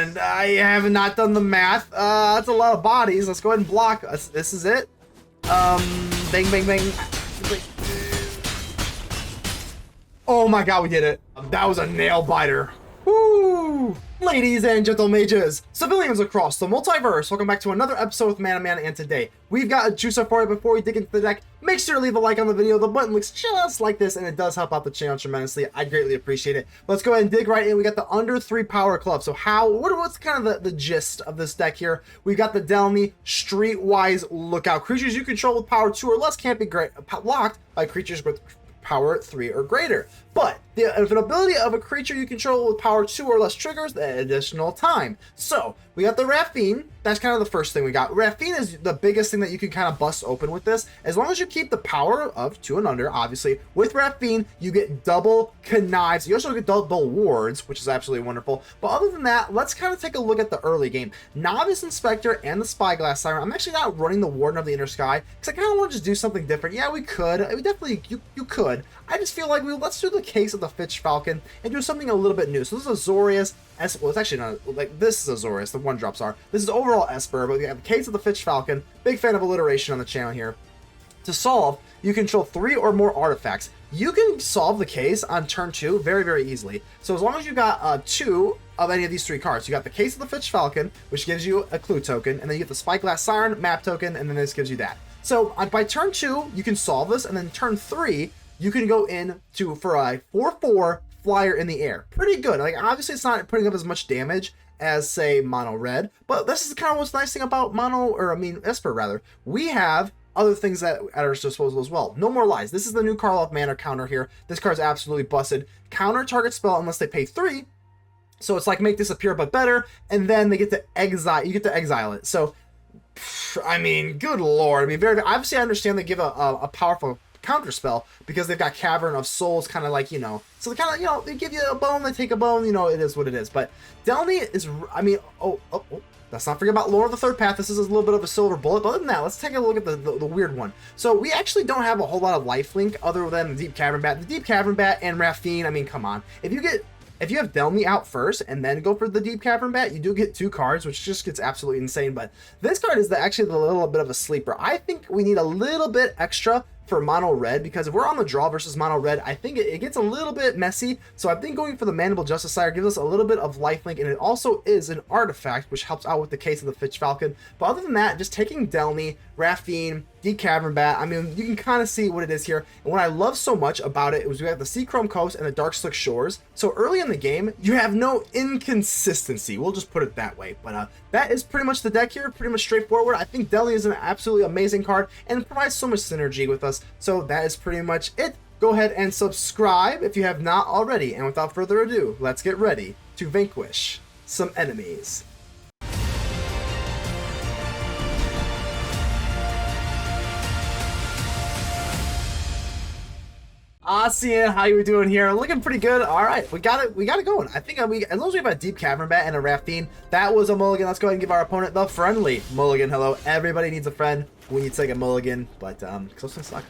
and I have not done the math. That's a lot of bodies. Let's go ahead and block. This is it. Bang, bang, bang. Oh my god, we did it. That was a nail biter. Woo! Ladies and gentle mages, civilians across the multiverse, welcome back to another episode with Man, and today we've got a juicer for you. Before we dig into the deck, make sure to leave a like on the video. The button looks just like this, and it does help out the channel tremendously. I greatly appreciate it. Let's go ahead and dig right in. We got the under 3 power club. So what's kind of the gist of this deck here? We've got the Delney Streetwise Lookout. Creatures you control with power 2 or less can't be locked by creatures with power 3 or greater, but if an ability of a creature you control with power 2 or less triggers the additional time. So we got the Raffine. That's kind of the first thing we got. Raffine is the biggest thing that you can kind of bust open with this, as long as you keep the power of 2 and under. Obviously with Raffine you get double connives, you also get double wards, which is absolutely wonderful. But other than that, let's kind of take a look at the early game. Novice Inspector and the Spyglass Siren. I'm actually not running the Warden of the Inner Sky because I kind of want to just do something different. Yeah, we could, we definitely, you could. I just feel like let's do the Case of the Filched Falcon and do something a little bit new. So this is Azorius. Well, it's actually not, like, this is Azorius, the 1-drops are. This is overall Esper, but we have the Case of the Filched Falcon. Big fan of alliteration on the channel here. To solve, you control 3 or more artifacts. You can solve the case on turn 2 very, very easily. So as long as you got 2 of any of these 3 cards, you got the Case of the Filched Falcon, which gives you a clue token, and then you get the Spyglass Siren map token, and then this gives you that. So by turn 2, you can solve this, and then turn 3, you can go in for a 4/4 flyer in the air. Pretty good. Like, obviously it's not putting up as much damage as, say, mono red, but this is kind of what's nice thing about Esper rather. We have other things at our disposal as well. No more lies. This is the new Karlov Manor counter here. This card's absolutely busted. Counter target spell unless they pay 3. So it's like make disappear but better, and then they get to exile. You get to exile it. So, I mean, good lord. I mean, very obviously I understand they give a powerful counter spell because they've got Cavern of Souls, kind of like, you know, so they kind of, you know, they give you a bone, they take a bone, you know, it is what it is. But Delney is, I mean, let's not forget about Lore of the Third Path. This is a little bit of a silver bullet, but other than that, let's take a look at the weird one. So we actually don't have a whole lot of lifelink other than the Deep-Cavern Bat. The Deep-Cavern Bat and Raffine, I mean, come on. If you have Delney out first and then go for the Deep-Cavern Bat, you do get 2 cards, which just gets absolutely insane. But this card is actually a little bit of a sleeper. I think we need a little bit extra for mono red, because if we're on the draw versus mono red, I think it gets a little bit messy. So I think going for the Mandible Justiciar gives us a little bit of lifelink, and it also is an artifact which helps out with the Case of the Filched Falcon. But other than that, just taking Delney, Raffine, Deep-Cavern Bat, I mean, you can kind of see what it is here. And what I love so much about it was we have the Seachrome Coast and the Darkslick Shores. So early in the game, you have no inconsistency. We'll just put it that way. But that is pretty much the deck here. Pretty much straightforward. I think Delney is an absolutely amazing card and provides so much synergy with us. So that is pretty much it. Go ahead and subscribe if you have not already. And without further ado, let's get ready to vanquish some enemies. Seer, how you doing here? Looking pretty good. All right, we got it going. I think as long as we have a Deep-Cavern Bat and a Raffine, that was a mulligan. Let's go ahead and give our opponent the friendly mulligan. Hello, everybody needs a friend. We need to take a mulligan, but close to suck.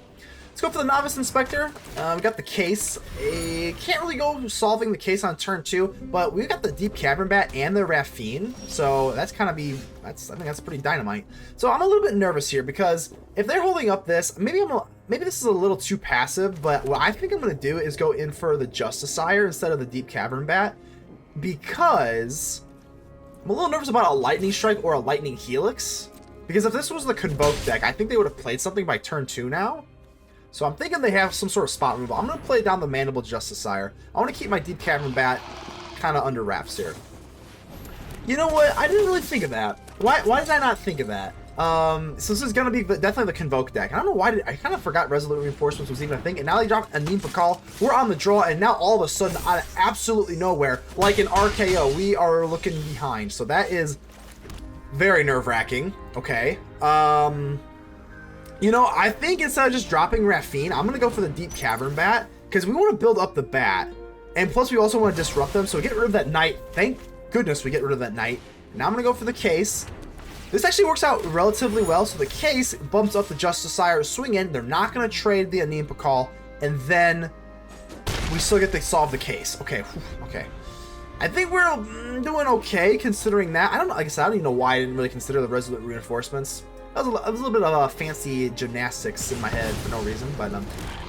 Let's go for the Novice Inspector. We got the Case. Can't really go solving the Case on turn 2, but we've got the Deep-Cavern Bat and the Raffine, so that's kind of I think that's pretty dynamite. So I'm a little bit nervous here because if they're holding up this, maybe this is a little too passive, but what I think I'm going to do is go in for the Justiciar instead of the Deep-Cavern Bat, because I'm a little nervous about a Lightning Strike or a Lightning Helix, because if this was the Convoke deck, I think they would have played something by turn 2 now. So I'm thinking they have some sort of spot removal. I'm going to play down the Mandible Justiciar. I want to keep my Deep-Cavern Bat kind of under wraps here. You know what? I didn't really think of that. Why did I not think of that? So this is going to be definitely the Convoke deck. I don't know why I kind of forgot Resolute Reinforcements was even a thing. And now they dropped a Neem-Pakal. We're on the draw, and now all of a sudden, out of absolutely nowhere, like an RKO, we are looking behind. So that is very nerve-wracking. Okay. You know, I think instead of just dropping Raffine, I'm going to go for the Deep-Cavern Bat, because we want to build up the Bat. And plus, we also want to disrupt them, so we get rid of that Knight. Thank goodness we get rid of that Knight. Now I'm going to go for the Case. This actually works out relatively well, so the Case bumps up the Justiciar swing in. They're not going to trade the Neem-Pakal, and then we still get to solve the Case. Okay, okay. I think we're doing okay considering that. I don't know, like I said, I don't even know why I didn't really consider the Resolute Reinforcements. That was a little bit of fancy gymnastics in my head for no reason, but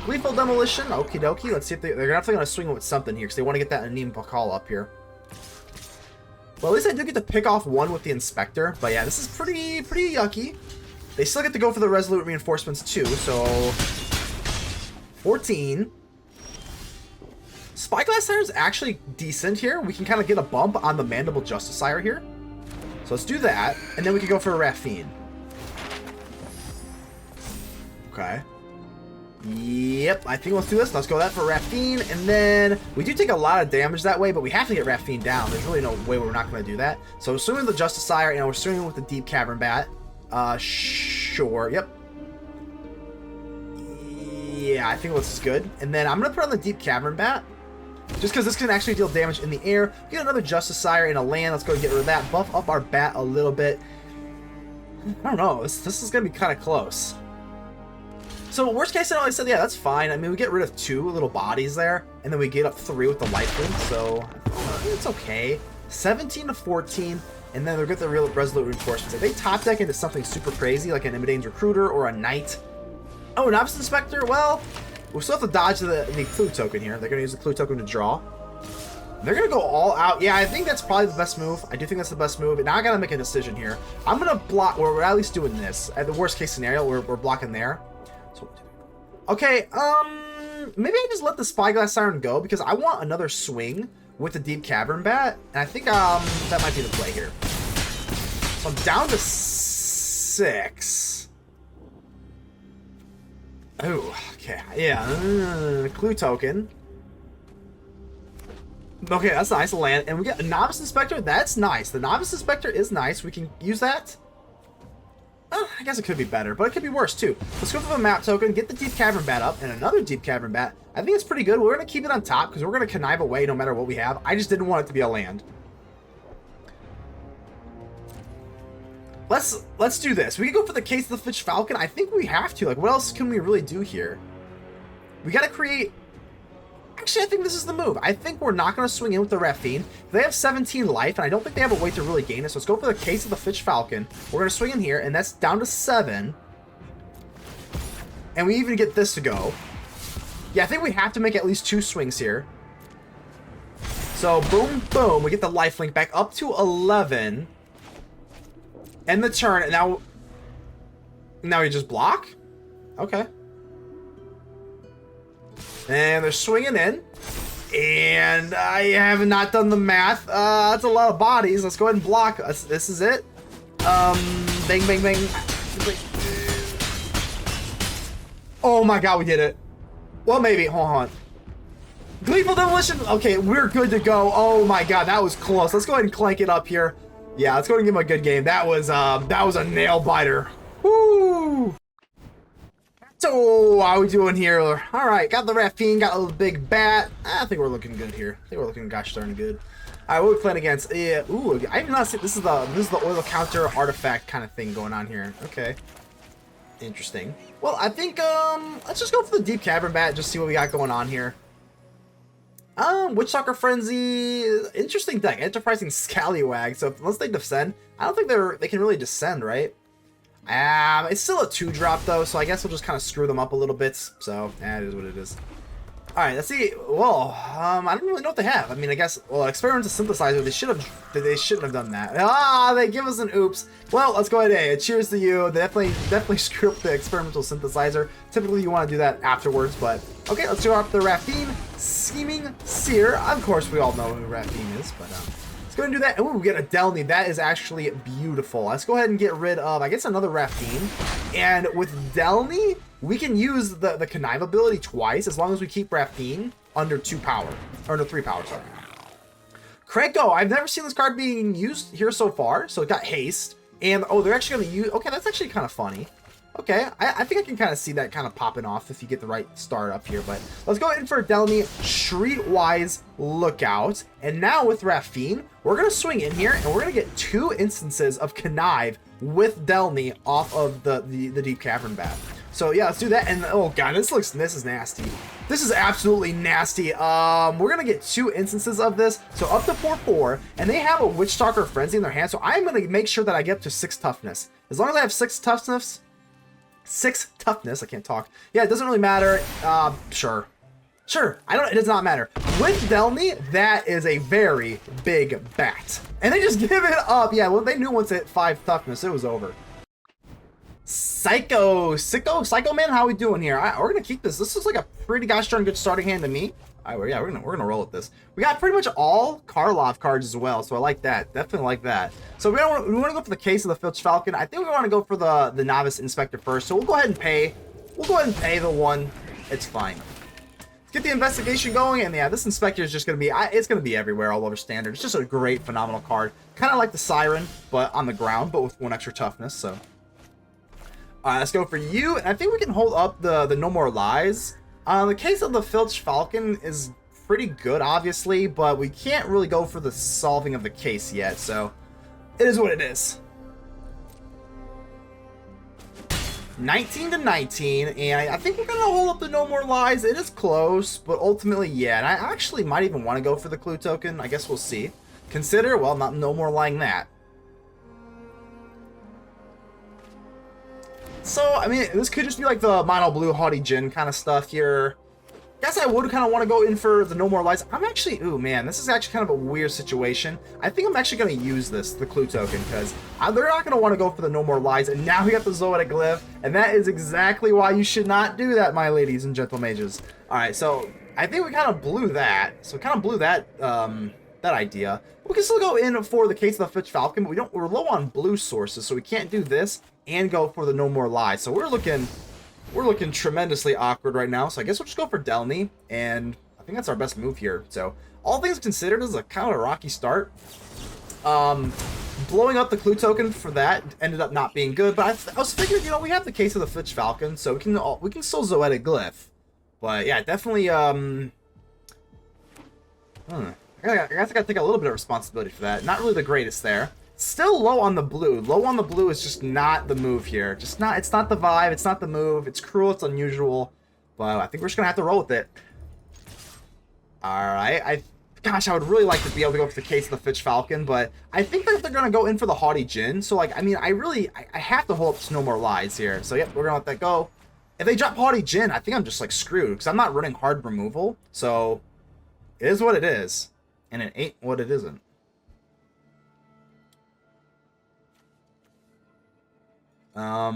Lethal Demolition, okie dokie. Let's see if they're definitely going to swing with something here because they want to get that Anim Pakal up here. Well, at least I do get to pick off one with the Inspector, but yeah, this is pretty yucky. They still get to go for the Resolute Reinforcements too, so 14. Spyglass Siren is actually decent here. We can kind of get a bump on the Mandible Justiciar here. So let's do that, and then we can go for a Raffine. Okay. Yep, I think let's do this. Let's go that for Raffine, and then we do take a lot of damage that way, but we have to get Raffine down. There's really no way we're not going to do that. So we're swinging with the Justiciar, and we're swinging with the Deep-Cavern Bat. Sure, yep. Yeah, I think this is good. And then I'm going to put on the Deep-Cavern Bat, just because this can actually deal damage in the air. Get another Justiciar in a land. Let's go and get rid of that. Buff up our bat a little bit. I don't know. This is going to be kind of close. So worst case scenario, I said, yeah, that's fine. I mean, we get rid of 2 little bodies there, and then we get up 3 with the lifelink, so it's okay. 17 to 14, and then they'll get the real Resolute Reinforcements. If they top deck into something super crazy, like an Imidane's Recruiter or a Knight. Oh, Novice Inspector, well, we'll still have to dodge the clue token here. They're going to use the clue token to draw. They're going to go all out. Yeah, I think that's probably the best move. I do think that's the best move. And now I got to make a decision here. I'm going to block, or we're at least doing this. At the worst case scenario, we're blocking there. So, okay, maybe I just let the Spyglass Siren go because I want another swing with the Deep-Cavern Bat, and I think that might be the play here. So I'm down to 6. Oh, okay, yeah, clue token. Okay, that's nice, land, and we get a Novice Inspector. That's nice. The Novice Inspector is nice. We can use that. I guess it could be better, but it could be worse too. Let's go for the map token, get the Deep-Cavern Bat up, and another Deep-Cavern Bat. I think it's pretty good. We're going to keep it on top because we're going to connive away no matter what we have. I just didn't want it to be a land. Let's do this. We can go for the Caves of the Falcon. I think we have to. Like, what else can we really do here? We got to create... Actually, I think this is the move. I think we're not going to swing in with the Raffine. They have 17 life, and I don't think they have a way to really gain it. So let's go for the Case of the Filched Falcon. We're going to swing in here, and that's down to 7. And we even get this to go. Yeah, I think we have to make at least 2 swings here. So, boom, boom. We get the lifelink back up to 11. End the turn, and now we just block? Okay. And they're swinging in. And I have not done the math. That's a lot of bodies. Let's go ahead and block. This is it. Bang, bang, bang. Oh my god, we did it. Well, maybe. Hold on. Gleeful Demolition. Okay, we're good to go. Oh my god, that was close. Let's go ahead and clank it up here. Yeah, let's go ahead and give him a good game. That was a nail biter. Woo! So, how are we doing here? All right, got the Raffine, got a little big bat. I think we're looking good here. I think we're looking gosh darn good. All right, what are we playing against? Yeah, ooh, I did not see this is the oil counter artifact kind of thing going on here. Okay, interesting. Well, I think let's just go for the Deep-Cavern Bat. Just see what we got going on here. Witchstalker Frenzy, interesting deck. Enterprising Scallywag. So unless they descend, I don't think they can really descend, right? It's still a 2-drop though, so I guess we'll just kind of screw them up a little bit. So, it is what it is. All right, let's see. Well, I don't really know what they have. I mean, I guess Experimental Synthesizer. They shouldn't have done that. They give us an oops. Well, let's go ahead. Hey, cheers to you. They definitely screw up the Experimental Synthesizer. Typically, you want to do that afterwards, but okay. Let's go up the Raffine, Scheming Seer. Of course, we all know who Raffine is, but let's go ahead and do that. Ooh, we get a Delney. That is actually beautiful. Let's go ahead and get rid of, I guess, another Raffine. And with Delney, we can use the connive ability twice as long as we keep Raffine under 2 power. Or under 3 power, sorry. Krako, I've never seen this card being used here so far. So it got haste. And, oh, they're actually going to use... Okay, that's actually kind of funny. Okay, I think I can kind of see that kind of popping off if you get the right start up here. But let's go in for Delney, Streetwise Lookout. And now with Raffine, we're going to swing in here, and we're going to get 2 instances of connive with Delney off of the Deep-Cavern Bat. So yeah, let's do that. And oh god, this is nasty. This is absolutely nasty. We're gonna get 2 instances of this, so up to 4/4, and they have a Witchstalker Frenzy in their hand, so I'm gonna make sure that I get up to 6 toughness. As long as I have 6 toughness, I can't talk. Yeah, it doesn't really matter. Sure. It does not matter. With Delney, that is a very big bat. And they just give it up. Yeah, well, they knew once it 5 toughness, it was over. Psycho Man, how we doing here? We're gonna keep this. This is like a pretty gosh darn good starting hand to me. All right, yeah, we're gonna roll with this. We got pretty much all Karlov cards as well, so I like that. Definitely like that. So we want to go for the Case of the Filched Falcon. I think we want to go for the Novice Inspector first. So we'll go ahead and pay. We'll go ahead and pay the 1. It's fine. Let's get the investigation going, and yeah, this Inspector is just gonna be. It's gonna be everywhere, all over standard. It's just a great, phenomenal card. Kind of like the Siren, but on the ground, but with 1 extra toughness. So. Alright, let's go for you, and I think we can hold up the No More Lies. The Case of the Filched Falcon is pretty good, obviously, but we can't really go for the solving of the case yet, so it is what it is. 19 to 19, and I think we're gonna hold up the No More Lies. It is close, but ultimately, yeah, and I actually might even want to go for the clue token. I guess we'll see. Consider, well, no more lying that. So, I mean, this could just be like the mono blue haughty Jin kind of stuff here. Guess I would kind of want to go in for the No More Lies. I'm actually, ooh man, this is actually kind of a weird situation. I think I'm actually going to use the clue token, because they're not going to want to go for the No More Lies. And now we got the Zoetic Glyph, and that is exactly why you should not do that, my ladies and gentle mages. Alright, so I think we kind of blew that. So kind of blew that, that idea. We can still go in for the Case of the Filched Falcon, but we're low on blue sources, so we can't do this and go for the No More Lies. So we're looking tremendously awkward right now. So I guess we'll just go for Delney, and I think that's our best move here. So all things considered, this is a kind of a rocky start. Blowing up the clue token for that ended up not being good, but I was figuring, you know, we have the Case of the Filched Falcon, so we can still Zoetic Glyph. But yeah, definitely I guess I gotta take a little bit of responsibility for that. Not really the greatest there. Still low on the blue. Low on the blue is just not the move here. It's not the vibe, it's not the move. It's cruel, it's unusual. But I think we're just gonna have to roll with it. Alright, gosh, I would really like to be able to go for the Case of the Filched Falcon, but I think that they're gonna go in for the haughty Jin. So like, I mean, I have to hold up to No More Lies here. So yep, we're gonna let that go. If they drop haughty Jin, I think I'm just like screwed, because I'm not running hard removal. So it is what it is. And it ain't what it isn't. I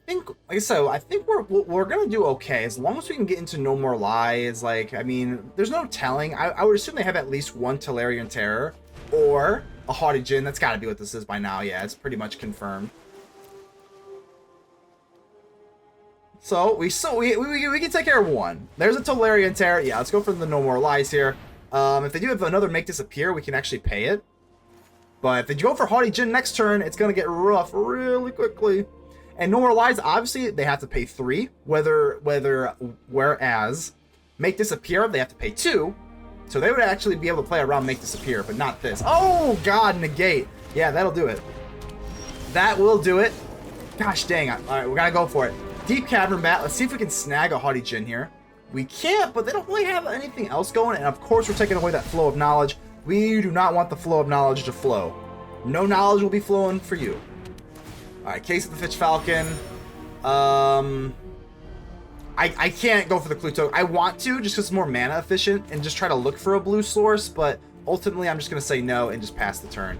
think, like I said, I think we're gonna do okay as long as we can get into No More Lies. Like, I mean, there's no telling. I would assume they have at least 1 Tolarian Terror or a haughty Jin. That's got to be what this is by now. Yeah, it's pretty much confirmed. So we can take care of 1. There's a Tolarian Terror. Yeah, let's go for the No More Lies here. If they do have another Make Disappear, we can actually pay it. But if they go for haughty Jin next turn, it's gonna get rough really quickly. And No More Lies, obviously, they have to pay 3. Whereas Make Disappear, they have to pay 2. So they would actually be able to play around Make Disappear, but not this. Oh God, negate. Yeah, that'll do it. That will do it. Gosh dang. All right, we gotta go for it. Deep-Cavern Bat. Let's see if we can snag a haughty Jin here. We can't, but they don't really have anything else going. And of course, we're taking away that flow of knowledge. We do not want the flow of knowledge to flow. No knowledge will be flowing for you. Alright, Case of the Filched Falcon. I can't go for the clue token. I want to, just because it's more mana efficient, and just try to look for a blue source, but ultimately I'm just going to say no and just pass the turn.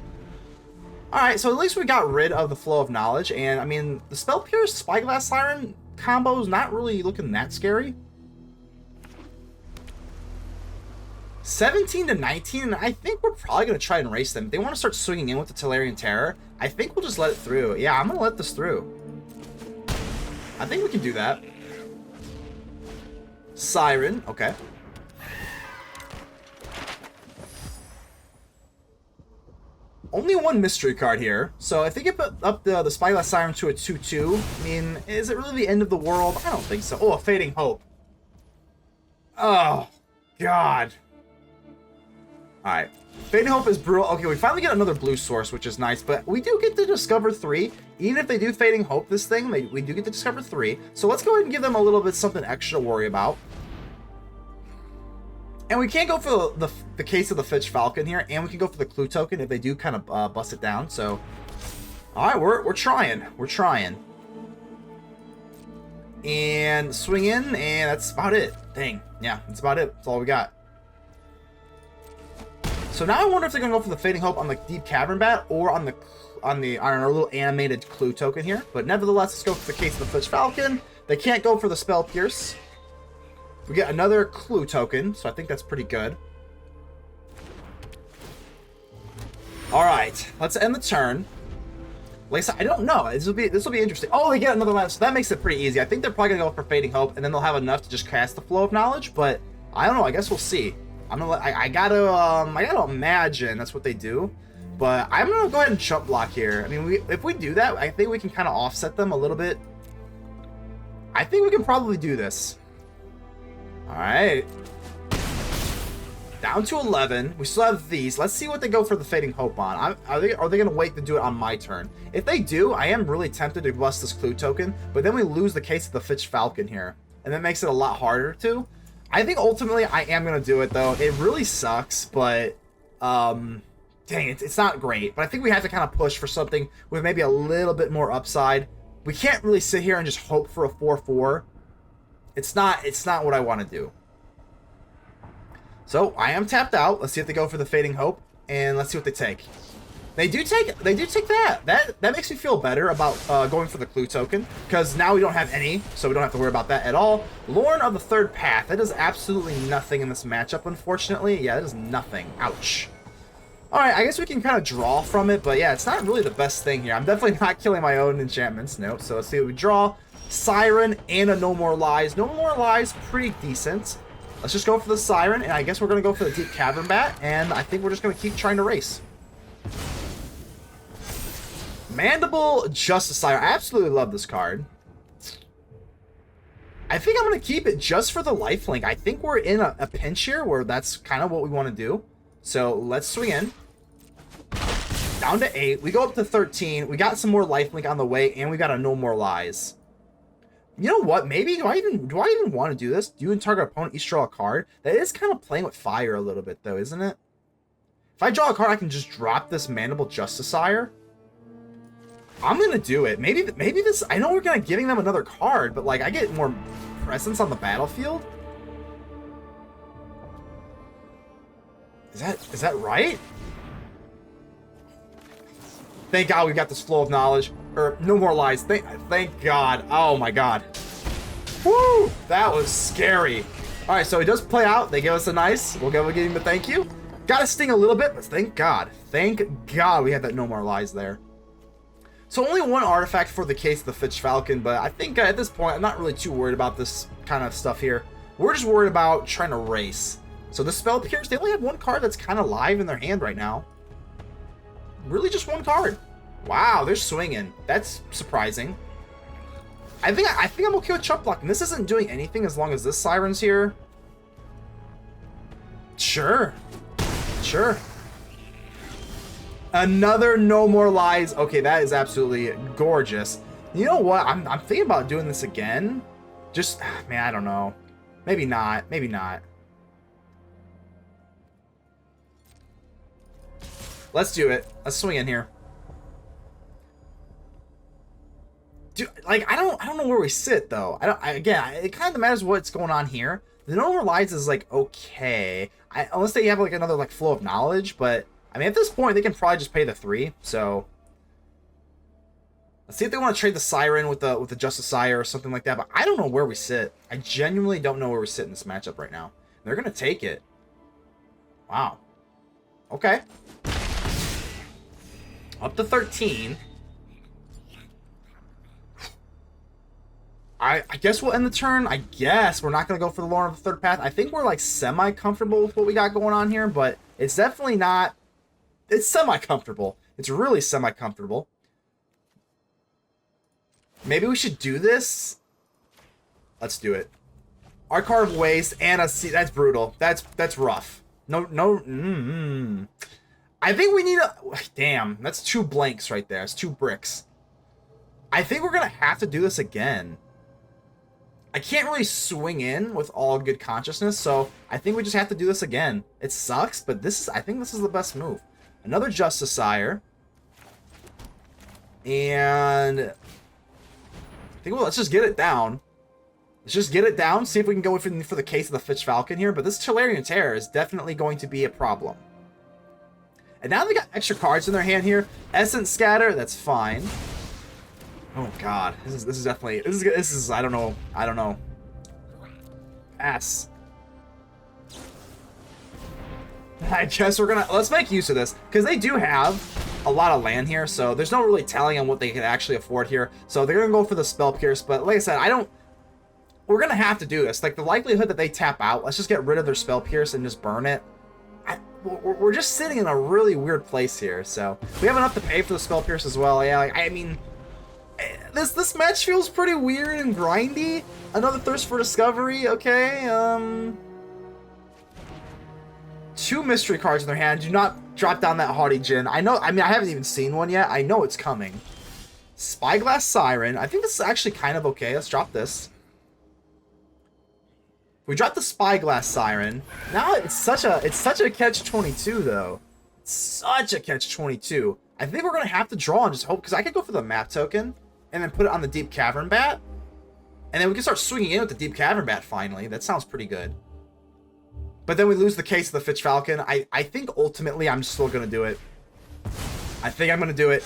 Alright, so at least we got rid of the flow of knowledge, and I mean, the Spell Pierce Spyglass Siren combo is not really looking that scary. 17 to 19, and I think we're probably going to try and race them. If they want to start swinging in with the Tolarian Terror, I think we'll just let it through. Yeah, I'm going to let this through. I think we can do that. Siren, okay. Only 1 mystery card here, so if they get up the Spyglass Siren to a 2/2, I mean, is it really the end of the world? I don't think so. Oh, a Fading Hope. Oh, God. Alright. Fading Hope is brutal. Okay, we finally get another blue source, which is nice, but we do get to discover 3. Even if they do Fading Hope this thing, we do get to discover 3. So let's go ahead and give them a little bit something extra to worry about. And we can go for the case of the Filched Falcon here, and we can go for the clue token if they do kind of bust it down. So, alright, we're trying. We're trying. And swing in, and that's about it. Dang. Yeah, that's about it. That's all we got. So now I wonder if they're gonna go for the Fading Hope on the Deep-Cavern Bat or on our little animated clue token here. But nevertheless, let's go for the case of the Filched Falcon. They can't go for the Spell Pierce. We get another clue token, so I think that's pretty good. All right, let's end the turn. Like I said, I don't know. This will be interesting. Oh, they get another land, so that makes it pretty easy. I think they're probably gonna go for Fading Hope, and then they'll have enough to just cast the Flow of Knowledge. But I don't know. I guess we'll see. I'm gonna I gotta imagine that's what they do. But I'm gonna go ahead and chump block here. I mean, if we do that, I think we can kind of offset them a little bit. I think we can probably do this. All right. Down to 11. We still have these. Let's see what they go for the Fading Hope on. Are they going to wait to do it on my turn? If they do, I am really tempted to bust this clue token, but then we lose the case of the Filched Falcon here, and that makes it a lot harder to. I think ultimately I am going to do it, though. It really sucks, but dang, it's not great. But I think we have to kind of push for something with maybe a little bit more upside. We can't really sit here and just hope for a 4/4. It's not what I want to do. So I am tapped out. Let's see if they go for the Fading Hope, and let's see what they take. They do take that. That makes me feel better about going for the clue token, because now we don't have any, so we don't have to worry about that at all. Loran of the Third Path. That does absolutely nothing in this matchup, unfortunately. Yeah, that is nothing. Ouch. All right, I guess we can kind of draw from it, but yeah, it's not really the best thing here. I'm definitely not killing my own enchantments. Nope. So let's see what we draw. Siren and a No More Lies. No More Lies, pretty decent. Let's just go for the Siren, and I guess we're going to go for the Deep-Cavern Bat, and I think we're just going to keep trying to race. Mandible Justiciar. I absolutely love this card. I think I'm going to keep it just for the lifelink. I think we're in a pinch here where that's kind of what we want to do. So let's swing in. Down to 8. We go up to 13. We got some more lifelink on the way, and we got a No More Lies. You know what? Maybe do I even want to do this? Do you and target opponent each draw a card? That is kind of playing with fire a little bit, though, isn't it? If I draw a card, I can just drop this Mandible Justiciar. I'm gonna do it. Maybe this. I know we're gonna giving them another card, but like I get more presence on the battlefield. Is that right? Thank God we got this Flow of Knowledge. Or No More Lies. Thank God. Oh my God. Woo! That was scary. Alright, so it does play out. They give us a nice. We'll give him a thank you. Gotta sting a little bit, but thank God. Thank God we had that No More Lies there. So only one artifact for the case of the Filched Falcon, but I think at this point I'm not really too worried about this kind of stuff here. We're just worried about trying to race. So the Spell Pierce, they only have one card that's kind of live in their hand right now. Really just one card. Wow, they're swinging. That's surprising. I think I'm okay with chump blocking. This isn't doing anything as long as this Siren's here. Sure. Sure. Another No More Lies. Okay, that is absolutely gorgeous. You know what? I'm thinking about doing this again. Just, man, I don't know. Maybe not. Maybe not. Let's do it. Let's swing in here. Dude, like I don't know where we sit though. Again, it kind of matters what's going on here. The No More Lies is like okay, unless they have like another like Flow of Knowledge. But I mean, at this point, they can probably just pay the 3. So let's see if they want to trade the Siren with the Justiciar or something like that. But I don't know where we sit. I genuinely don't know where we sit in this matchup right now. They're gonna take it. Wow. Okay. Up to 13. I guess we'll end the turn. I guess we're not going to go for the Loran of the Third Path. I think we're like semi-comfortable with what we got going on here, but it's definitely not... It's semi-comfortable. It's really semi-comfortable. Maybe we should do this? Let's do it. Adarkar Wastes and a... That's brutal. That's rough. No, no. I think we need a... Damn, that's 2 blanks right there. It's 2 bricks. I think we're going to have to do this again. I can't really swing in with all good consciousness, so I think we just have to do this again. It sucks, but I think this is the best move. Another Justiciar. And I think, well, let's just get it down. Let's just get it down, see if we can go for the case of the Filched Falcon here, but this Tolarian Terror is definitely going to be a problem. And now they got extra cards in their hand here. Essence Scatter, that's fine. Oh god, this is definitely this is I don't know. Pass. I guess let's make use of this because they do have a lot of land here, so there's no really telling on what they can actually afford here. So they're gonna go for the Spell Pierce, but like I said, we're gonna have to do this. Like the likelihood that they tap out, let's just get rid of their Spell Pierce and just burn it. We're just sitting in a really weird place here, so we have enough to pay for the Spell Pierce as well. Yeah, like I mean. This match feels pretty weird and grindy. Another Thirst for Discovery, okay. 2 mystery cards in their hand. Do not drop down that Haughty Djinn. I haven't even seen one yet. I know it's coming. Spyglass Siren. I think this is actually kind of okay. Let's drop this. We dropped the Spyglass Siren. Now it's such a catch-22 though. It's such a catch-22. I think we're gonna have to draw and just hope, because I could go for the map token and then put it on the Deep-Cavern Bat, and then we can start swinging in with the Deep-Cavern Bat finally. That sounds pretty good. But then we lose the case of the Filched Falcon. I think ultimately I'm still gonna do it. I think I'm gonna do it.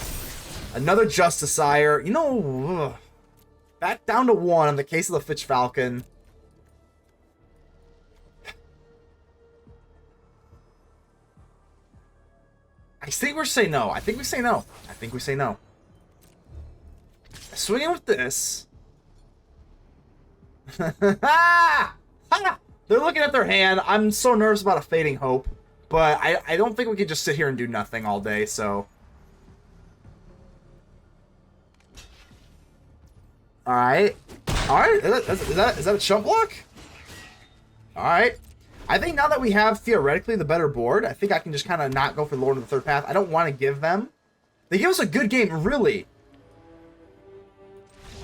Another Justiciar. You know, back down to 1 on the case of the Filched Falcon. I think we're saying no. I think we say no. I think we say no. Swinging with this. They're looking at their hand. I'm so nervous about a Fading Hope, but I don't think we can just sit here and do nothing all day, so. Alright. Alright, is that a chump block? Alright. I think now that we have theoretically the better board, I think I can just kind of not go for Lord of the Third Path. I don't want to give them. They give us a good game, really.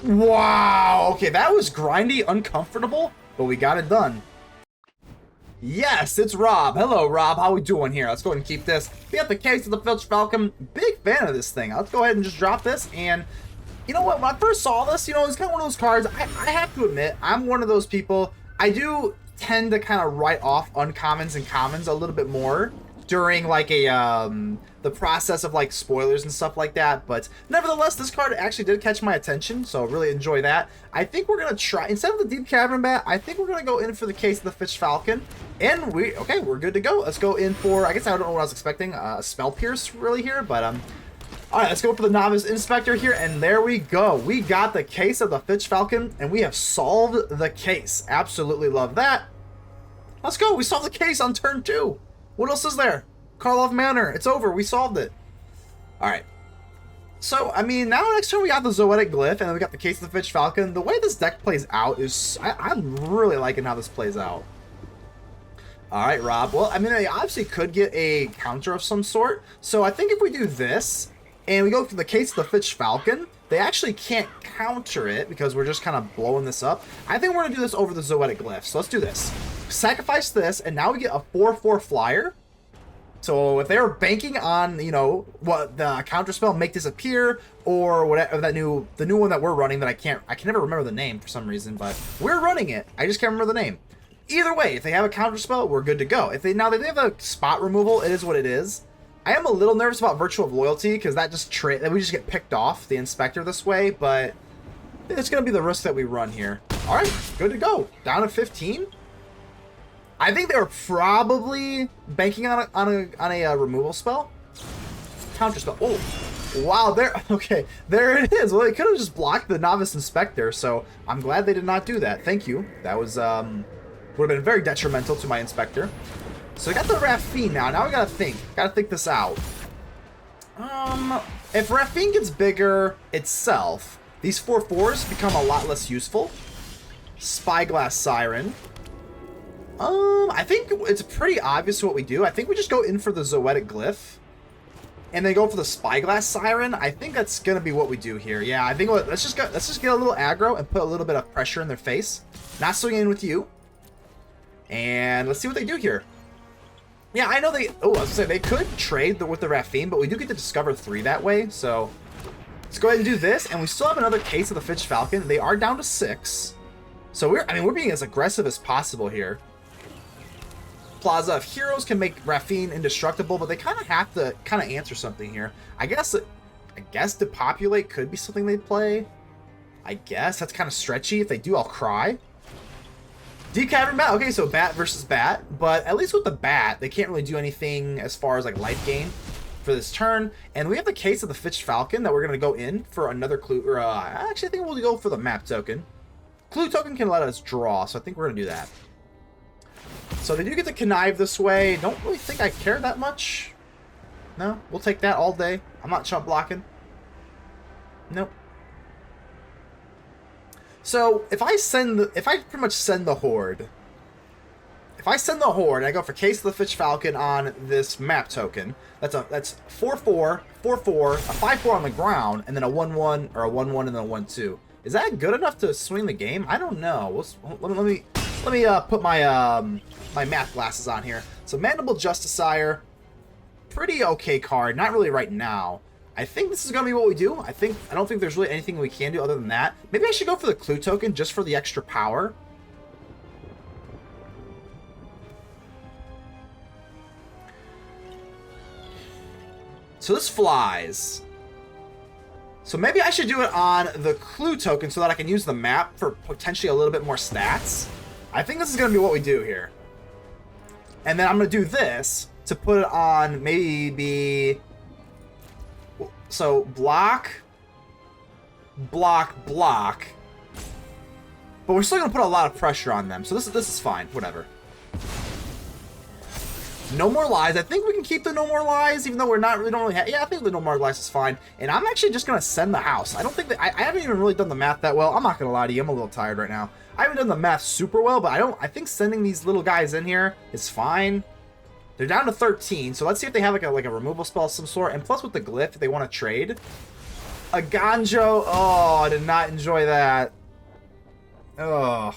Wow. Okay, that was grindy, uncomfortable, but we got it done. Yes, it's Rob. Hello, Rob. How we doing here? Let's go ahead and keep this. We got the case of the Filched Falcon. Big fan of this thing. Let's go ahead and just drop this. And you know what? When I first saw this, you know, it's kind of one of those cards. I have to admit, I'm one of those people. I do tend to kind of write off uncommons and commons a little bit more during like the process of like spoilers and stuff like that, but nevertheless this card actually did catch my attention, so really enjoy that. I think we're gonna try, instead of the Deep-Cavern Bat, I think we're gonna go in for the case of the Filched Falcon, and we're good to go. Let's go in for, I guess I don't know what I was expecting, a Spell Pierce really here, but alright, let's go for the Novice Inspector here, and there we go. We got the case of the Filched Falcon, and we have solved the case. Absolutely love that. Let's go. We solved the case on turn 2. What else is there? Karlov Manor. It's over. We solved it. Alright. So, I mean, now next turn we got the Zoetic Glyph, and then we got the case of the Filched Falcon. The way this deck plays out is... I'm really liking how this plays out. Alright, Rob. Well, I mean, I obviously could get a counter of some sort. So I think if we do this, and we go for the case of the Filched Falcon, they actually can't counter it because we're just kind of blowing this up. I think we're going to do this over the Zoetic Glyph. So let's do this. Sacrifice this, and now we get a 4/4 flyer. So if they're banking on, you know, what the counter spell make disappear, or whatever, the new one that we're running that I can never remember the name for some reason, but we're running it. I just can't remember the name. Either way, if they have a counter spell, we're good to go. If they have a spot removal, it is what it is. I am a little nervous about Virtue of Loyalty because that we just get picked off the Inspector this way, but it's gonna be the risk that we run here. All right, good to go. Down to 15. I think they were probably banking on a removal spell, counter spell. Oh, wow! Okay, there it is. Well, they could have just blocked the Novice Inspector, so I'm glad they did not do that. Thank you. That was would have been very detrimental to my Inspector. So we got the Raffine now. Now we gotta think this out. If Raffine gets bigger itself, these 4/4s become a lot less useful. Spyglass Siren. I think it's pretty obvious what we do. I think we just go in for the Zoetic Glyph. And then go for the Spyglass Siren. I think that's gonna be what we do here. Yeah, I think let's just get a little aggro and put a little bit of pressure in their face. Not swinging in with you. And let's see what they do here. Yeah, I know they. Oh, I was gonna say they could trade with the Raffine, but we do get to discover 3 that way. So let's go ahead and do this. And we still have another case of the Filched Falcon. They are down to 6. So we're being as aggressive as possible here. Plaza of Heroes can make Raffine indestructible, but they kind of have to answer something here. I guess Depopulate could be something they'd play. I guess that's kind of stretchy. If they do, I'll cry. Deep-Cavern Bat. Okay, so Bat versus Bat, but at least with the Bat, they can't really do anything as far as like life gain for this turn. And we have the case of the Filched Falcon that we're gonna go in for another clue. Or actually, I think we'll go for the map token. Clue token can let us draw, so I think we're gonna do that. So they do get to connive this way. Don't really think I care that much. No, we'll take that all day. I'm not chump blocking. Nope. So if I pretty much send the Horde. If I send the Horde, I go for Case of the Filched Falcon on this map token. That's 4/4, 4/4, a 5/4 on the ground, and then a 1/1 or a 1/1 and then a 1/2. Is that good enough to swing the game? I don't know. Let me put my my math glasses on here. So Mandible Justiciar, pretty okay card. Not really right now. I think this is gonna be what we do. I don't think there's really anything we can do other than that. Maybe I should go for the clue token just for the extra power. So this flies. So maybe I should do it on the clue token so that I can use the map for potentially a little bit more stats. I think this is going to be what we do here. And then I'm going to do this to put it on maybe... So block, block, block. But we're still going to put a lot of pressure on them. So this is fine. Whatever. No More Lies. I think we can keep the No More Lies, even though we don't really have... Yeah, I think the No More Lies is fine. And I'm actually just going to send the house. I don't think that... I haven't even really done the math that well. I'm not going to lie to you. I'm a little tired right now. I haven't done the math super well, but I think sending these little guys in here is fine. They're down to 13, so let's see if they have like a removal spell of some sort. And plus with the Glyph, if they want to trade. A Ganjo. Oh, I did not enjoy that. Oh.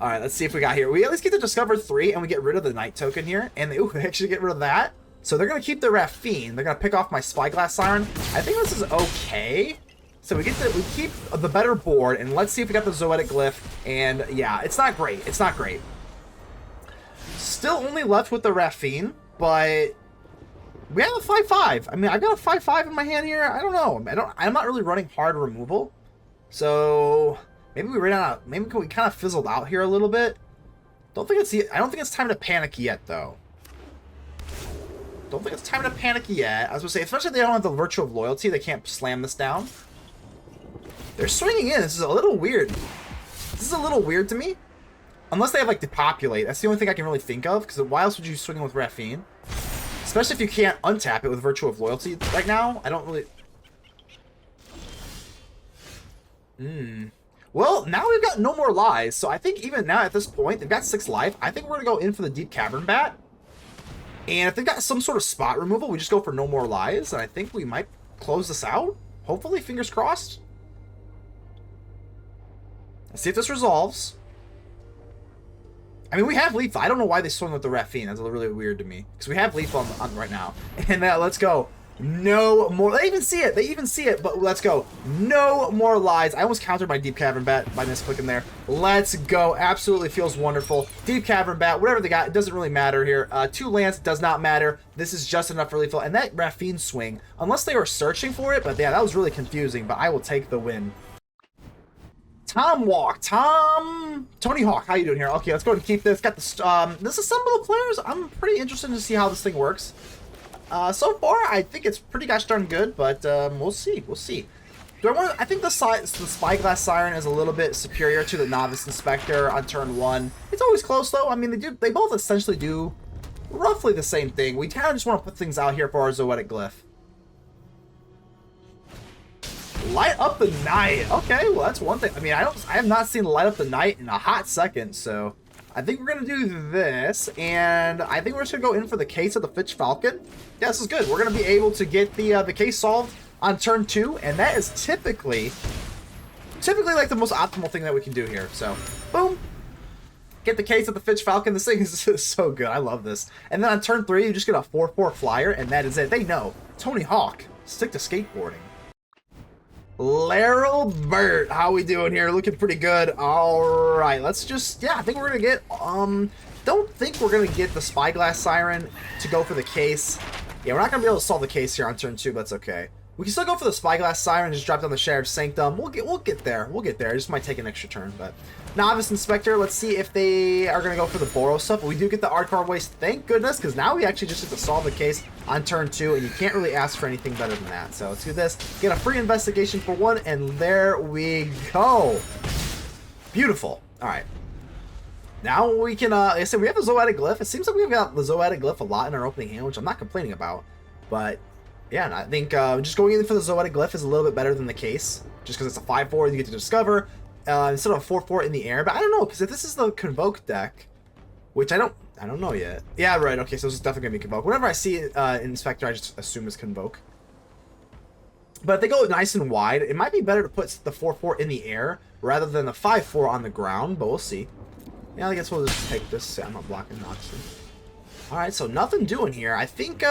Alright, let's see if we got here. We at least get to discover 3, and we get rid of the Night token here. And they actually get rid of that. So they're going to keep the Raffine. They're going to pick off my Spyglass Siren. I think this is okay. So we keep the better board, and let's see if we got the Zoetic Glyph. And yeah, it's not great. It's not great. Still only left with the Raffine, but we have a 5/5. I mean, I've got a 5/5 in my hand here. I don't know. I'm not really running hard removal. So maybe we ran out. Maybe we kind of fizzled out here a little bit. I don't think it's time to panic yet, though. Don't think it's time to panic yet. I was gonna say, especially if they don't have the Virtue of Loyalty, they can't slam this down. They're swinging in. This is a little weird. This is a little weird to me. Unless they have, like, Depopulate. That's the only thing I can really think of. Because why else would you swing in with Raffine? Especially if you can't untap it with Virtue of Loyalty right now. I don't really... Well, now we've got No More Lies. So I think even now at this point, they've got 6 life. I think we're going to go in for the Deep-Cavern Bat. And if they've got some sort of spot removal, we just go for No More Lies. And I think we might close this out. Hopefully, fingers crossed. Let's see if this resolves. I mean, we have Leaf. I don't know why they swung with the Raffine. That's really weird to me. Because we have Leaf on right now. And let's go. No more. They even see it. They even see it. But let's go. No More Lies. I almost countered my Deep-Cavern Bat by misclicking there. Let's go. Absolutely feels wonderful. Deep-Cavern Bat, whatever they got, it doesn't really matter here. 2 lands does not matter. This is just enough for lethal. And that Raffine swing, unless they were searching for it, but yeah, that was really confusing. But I will take the win. Tony Hawk, how you doing here? Okay, let's go ahead and keep this. Got the this assemble of players. I'm pretty interested to see how this thing works. So far, I think it's pretty gosh darn good, but we'll see. We'll see. I think the Spyglass Siren is a little bit superior to the Novice Inspector on turn 1. It's always close though. I mean, they both essentially do roughly the same thing. We kind of just want to put things out here for our Zoetic Glyph. Light Up the Night. Okay, well that's one thing. I mean, I have not seen Light Up the Night in a hot second, so I think we're going to do this, and I think we're just going to go in for the case of the Filched Falcon. Yeah, this is good. We're going to be able to get the case solved on turn 2, and that is typically like the most optimal thing that we can do here. So, boom. Get the case of the Filched Falcon. This thing is so good. I love this. And then on turn 3, you just get a 4/4 flyer, and that is it. They know. Tony Hawk, stick to skateboarding. Laryl Burt, how we doing here? Looking pretty good. All right, let's just, yeah, I think we're gonna get, don't think we're gonna get the Spyglass Siren to go for the case. Yeah, we're not gonna be able to solve the case here on turn 2, but that's okay. We can still go for the Spyglass Siren, just drop down the Shattered Sanctum. We'll get there. We'll get there. It just might take an extra turn, but Novice Inspector, let's see if they are gonna go for the Boros stuff. But we do get the Adarkar Wastes, thank goodness, because now we actually just get to solve the case on turn 2, and you can't really ask for anything better than that. So let's do this. Get a free investigation for 1, and there we go. Beautiful. All right. Now we can, like I said, we have the Zoetic Glyph. It seems like we've got the Zoetic Glyph a lot in our opening hand, which I'm not complaining about. But yeah, and I think just going in for the Zoetic Glyph is a little bit better than the case, just because it's a 5/4 you get to discover instead of a 4/4 in the air. But I don't know, because if this is the Convoke deck, which I don't know yet. Yeah, right. Okay, so this is definitely gonna be Convoke. Whenever I see Inspector, I just assume it's Convoke. But if they go nice and wide, it might be better to put the 4/4 in the air rather than the 5/4 on the ground. But we'll see. Yeah, I guess we'll just take this. I'm not blocking Noxie. All right, so nothing doing here. I think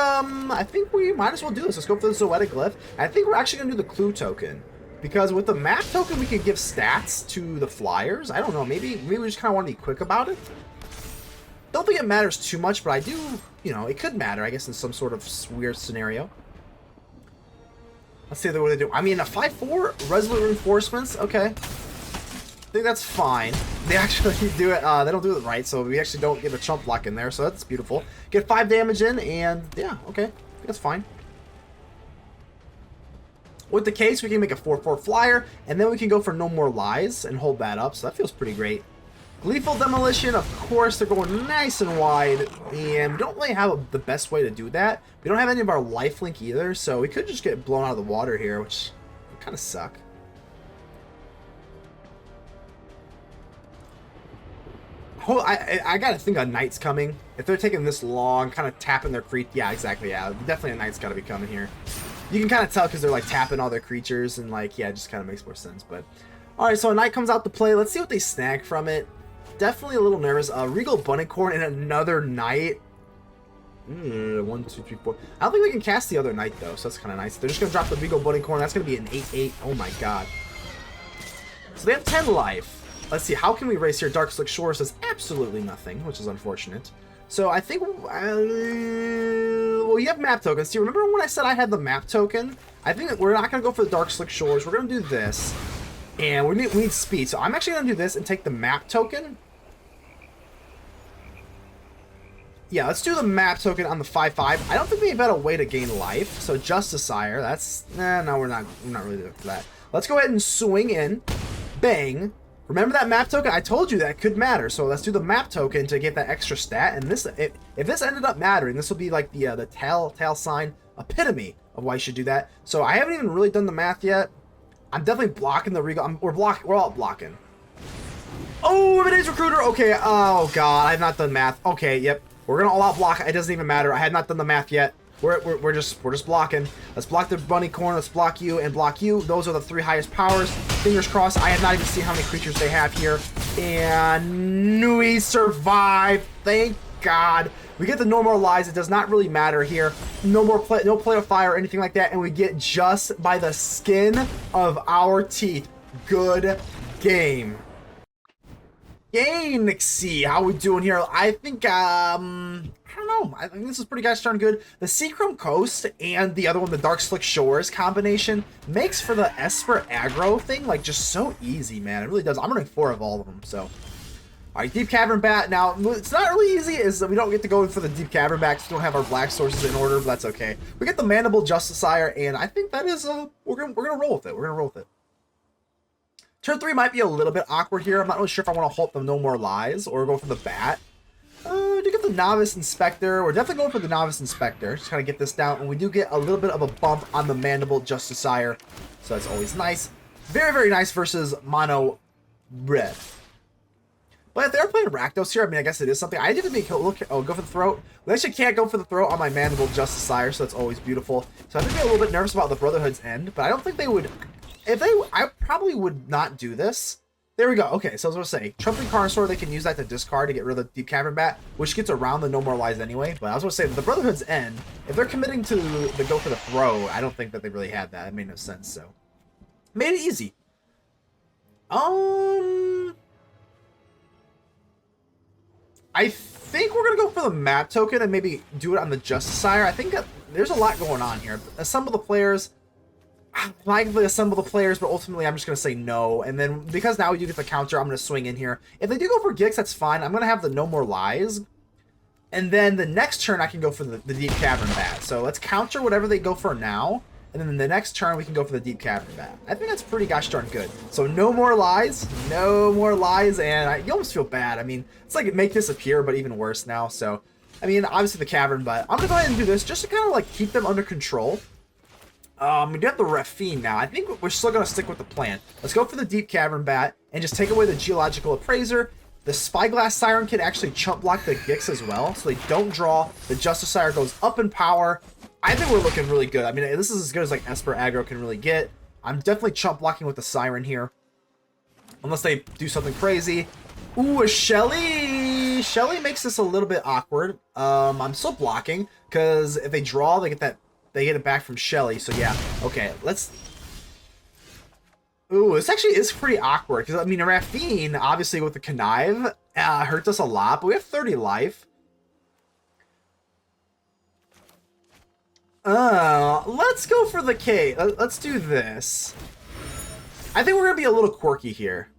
we might as well do this. Let's go for the Zoetic Glyph. I think we're actually gonna do the Clue token, because with the map token we can give stats to the flyers. I don't know. Maybe we just kind of want to be quick about it. Don't think it matters too much, but I do. You know, it could matter, I guess, in some sort of weird scenario. Let's see what they do. I mean, a 5/4 Resolute Reinforcements. Okay. I think that's fine. They actually do it, they don't do it right, so we actually don't get a chump block in there, so that's beautiful. Get 5 damage in, and yeah, okay, that's fine. With the case, we can make a 4/4 flyer, and then we can go for No More Lies and hold that up, so that feels pretty great. Gleeful Demolition, of course, they're going nice and wide, and we don't really have the best way to do that. We don't have any of our lifelink either, so we could just get blown out of the water here, which would kind of suck. I gotta think a Knight's coming. If they're taking this long, kind of tapping their yeah, exactly, yeah. Definitely a Knight's gotta be coming here. You can kind of tell because they're like tapping all their creatures, and like, yeah, it just kind of makes more sense. But alright, so a Knight comes out to play. Let's see what they snag from it. Definitely a little nervous. Regal Bunnycorn and another Knight. 1, 2, 3, 4. I don't think we can cast the other Knight though, so that's kind of nice. They're just gonna drop the Regal Bunnycorn. That's gonna be an 8/8. Oh my god. So they have 10 life. Let's see, how can we race here? Darkslick Shores does absolutely nothing, which is unfortunate. So I think, well, you have map tokens. See, remember when I said I had the map token? I think that we're not going to go for the Darkslick Shores. We're going to do this, and we need speed. So I'm actually going to do this and take the map token. Yeah, let's do the map token on the 5/5. I don't think we've got a way to gain life. So Justiciar, that's, no, we're not really doing for that. Let's go ahead and swing in. Bang. Remember that map token? I told you that could matter, so let's do the map token to get that extra stat. And this, if this ended up mattering, this will be like the tail sign epitome of why you should do that. So I haven't even really done the math yet. I'm definitely blocking the Regal. We're all blocking. Oh, Everyday's Recruiter. Okay. Oh god, I've not done math. Okay. Yep. We're gonna all out block. It doesn't even matter. I had not done the math yet. We're just blocking. Let's block the Bunnycorn. Let's block you and block you. Those are the 3 highest powers. Fingers crossed. I have not even seen how many creatures they have here. And we survive. Thank God. We get the No More Lies. It does not really matter here. No play of fire or anything like that. And we get just by the skin of our teeth. Good game. Nixie, how we doing here? I think, I don't know. I think this is pretty gosh darn good. The Seachrome Coast and the other one, the Darkslick Shores combination, makes for the Esper aggro thing, like, just so easy, man. It really does. I'm running 4 of all of them, so. All right, Deep-Cavern Bat. Now, it's not really easy, is that we don't get to go in for the Deep-Cavern Bat because we don't have our black sources in order, but that's okay. We get the Mandible Justiciar, and I think that is, we're gonna roll with it. We're gonna roll with it. Turn 3 might be a little bit awkward here. I'm not really sure if I want to hold the No More Lies or go for the Bat. To get the Novice Inspector, we're definitely going for the Novice Inspector. Just kind of get this down, and we do get a little bit of a bump on the Mandible Justiciar, so that's always nice. Very, very nice versus Mono Red. But if they're playing Rakdos here, I mean, I guess it is something. I didn't make go for the throat. We actually can't go for the throat on my Mandible Justiciar, so that's always beautiful. So I think they're a little bit nervous about the Brotherhood's End, but I don't think they would. If they, I probably would not do this. There we go. Okay, so I was going to say, Trumping Carnosaur, they can use that to discard to get rid of the Deep-Cavern Bat, which gets around the No More Lies anyway. But I was going to say, the Brotherhood's End, if they're committing to the go for the throw, I don't think that they really had that. It made no sense, so. Made it easy. I think we're going to go for the map token and maybe do it on the Justiciar. I think that there's a lot going on here. Assemble the players. I'd like to assemble the players, but ultimately I'm just going to say no. And then because now we do get the counter, I'm going to swing in here. If they do go for Gix, that's fine. I'm going to have the No More Lies. And then the next turn I can go for the Deep-Cavern Bat. So let's counter whatever they go for now. And then the next turn we can go for the Deep-Cavern Bat. I think that's pretty gosh darn good. So no more lies. No more lies. And you almost feel bad. I mean, it's like it make disappear, but even worse now. So, I mean, obviously the Cavern, but I'm going to go ahead and do this just to kind of like keep them under control. We do have the Raffine now. I think we're still going to stick with the plan. Let's go for the Deep-Cavern Bat and just take away the Geological Appraiser. The Spyglass Siren can actually chump block the Gix as well, so they don't draw. The Justiciar goes up in power. I think we're looking really good. I mean, this is as good as like Esper aggro can really get. I'm definitely chump blocking with the Siren here. Unless they do something crazy. Ooh, a Shelly! Shelly makes this a little bit awkward. I'm still blocking, because if they draw, they get it back from Shelly. So yeah, okay, let's... Ooh, this actually is pretty awkward, because I mean, Raffine, obviously with the Connive, hurts us a lot, but we have 30 life. Let's go for the K. Let's do this. I think we're going to be a little quirky here.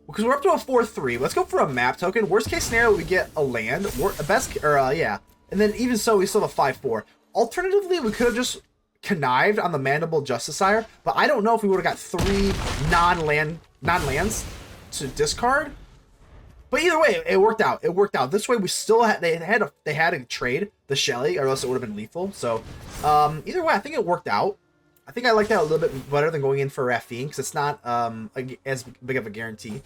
Because we're up to a 4-3. Let's go for a map token. Worst case scenario, we get a land. Yeah. And then even so, we still have a 5-4. Alternatively, we could have just connived on the Mandible Justiciar, but I don't know if we would have got 3 non-lands to discard. But either way, it worked out. It worked out. This way, we still had they had to trade the Shelly, or else it would have been lethal. So either way, I think it worked out. I think I like that a little bit better than going in for Raffine, because it's not as big of a guarantee.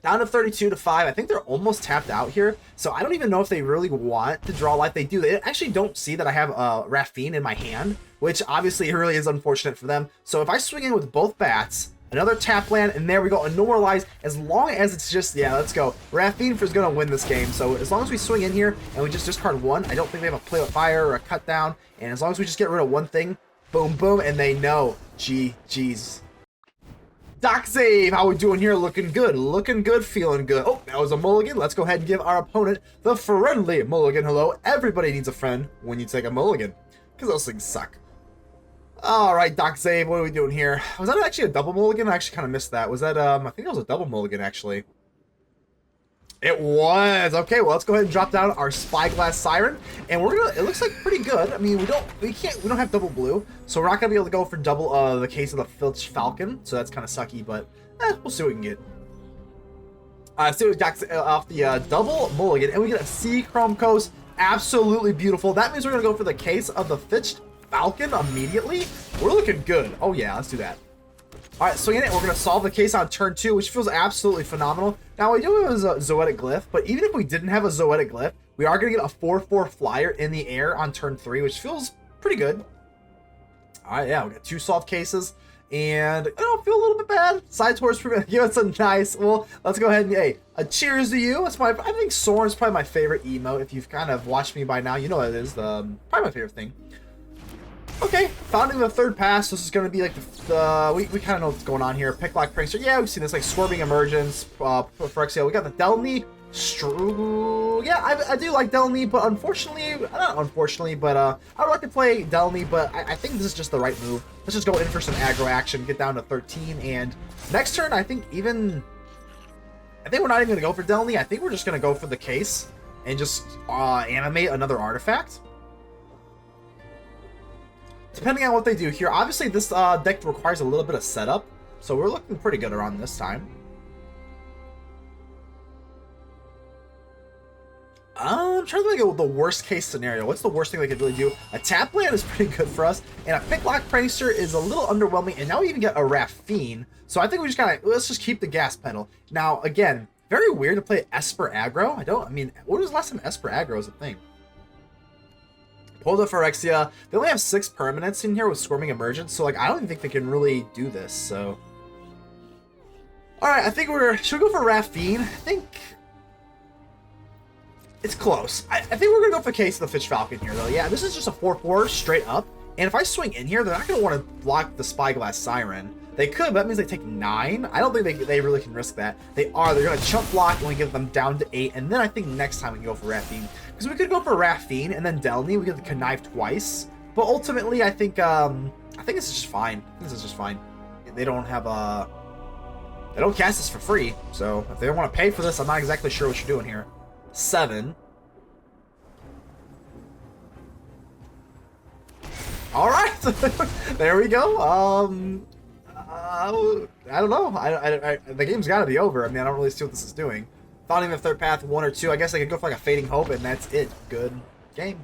Down to 32-5. I think they're almost tapped out here. So I don't even know if they really want to draw life. They do. They actually don't see that I have Raffine in my hand, which obviously really is unfortunate for them. So if I swing in with both bats, another tap land, and there we go. A No More Lies, as long as it's just, yeah, let's go. Raffine is going to win this game. So as long as we swing in here and we just discard one, I don't think they have a Play with Fire or a Cut Down. And as long as we just get rid of one thing, boom, boom, and they know. GG's. Doc Save, how we doing here? Looking good, feeling good. Oh, that was a mulligan. Let's go ahead and give our opponent the friendly mulligan. Hello, everybody needs a friend when you take a mulligan, because those things suck. All right, Doc Save, what are we doing here? Was that actually a double mulligan? I actually kind of missed that. Was that, I think that was a double mulligan, actually. It was. Okay, well, let's go ahead and drop down our Spyglass Siren, and we're gonna, it looks like pretty good. I mean, we don't have double blue, so we're not gonna be able to go for double the case of the Filched Falcon, so that's kind of sucky, but we'll see what we can get. So we got off the double mulligan, and we get a Seachrome Coast. Absolutely beautiful. That means we're gonna go for the case of the Filched Falcon immediately. We're looking good. Oh yeah, let's do that. All right, swinging it. We're going to solve the case on turn 2, which feels absolutely phenomenal. Now, we do have a Zoetic Glyph, but even if we didn't have a Zoetic Glyph, we are going to get a 4/4 flyer in the air on turn 3, which feels pretty good. All right, yeah, we got 2 solved cases, and I don't feel a little bit bad. Side Horse give us a nice. Well, let's go ahead and hey, a cheers to you. That's I think Soren's probably my favorite emote. If you've kind of watched me by now, you know what it is. Probably my favorite thing. Okay, founding the third pass. This is going to be like we kind of know what's going on here. Picklock Prankster. Yeah, we've seen this like Swarming Emergence. Phyrexia. We got the Delney. Yeah, I do like Delney, but unfortunately, not unfortunately, but I would like to play Delney, but I think this is just the right move. Let's just go in for some aggro action, get down to 13, and next turn, I think we're not even going to go for Delney. I think we're just going to go for the case and just animate another artifact. Depending on what they do here. Obviously, this deck requires a little bit of setup, so we're looking pretty good around this time. I'm trying to think of the worst case scenario. What's the worst thing they could really do? A tap land is pretty good for us, and a Picklock Prankster is a little underwhelming, and now we even get a Raffine. So I think we just let's just keep the gas pedal. Now, again, Very weird to play Esper aggro. I mean, when was the last time Esper aggro was a thing? Pulled Phyrexia. They only have 6 permanents in here with Swarming Emergence, so like I don't even think they can really do this, so. Alright, I think should we go for Raffine? I think it's close. I think we're gonna go for Case of the Fish Falcon here though. Yeah, this is just a 4/4 straight up. And if I swing in here, they're not gonna want to block the Spyglass Siren. They could, but that means they take 9. I don't think they really can risk that. They're gonna chump block and we get them down to 8, and then I think next time we can go for Raffine. Because we could go for Raffine and then Delney, we get the Connive twice. But ultimately I think this is just fine. This is just fine. They don't have they don't cast this for free, so if they don't want to pay for this, I'm not exactly sure what you're doing here. 7. Alright! There we go. I don't know. The game's got to be over. I mean, I don't really see what this is doing. Thought even if third path 1 or 2, I guess I could go for like a Fading Hope, and that's it. Good game.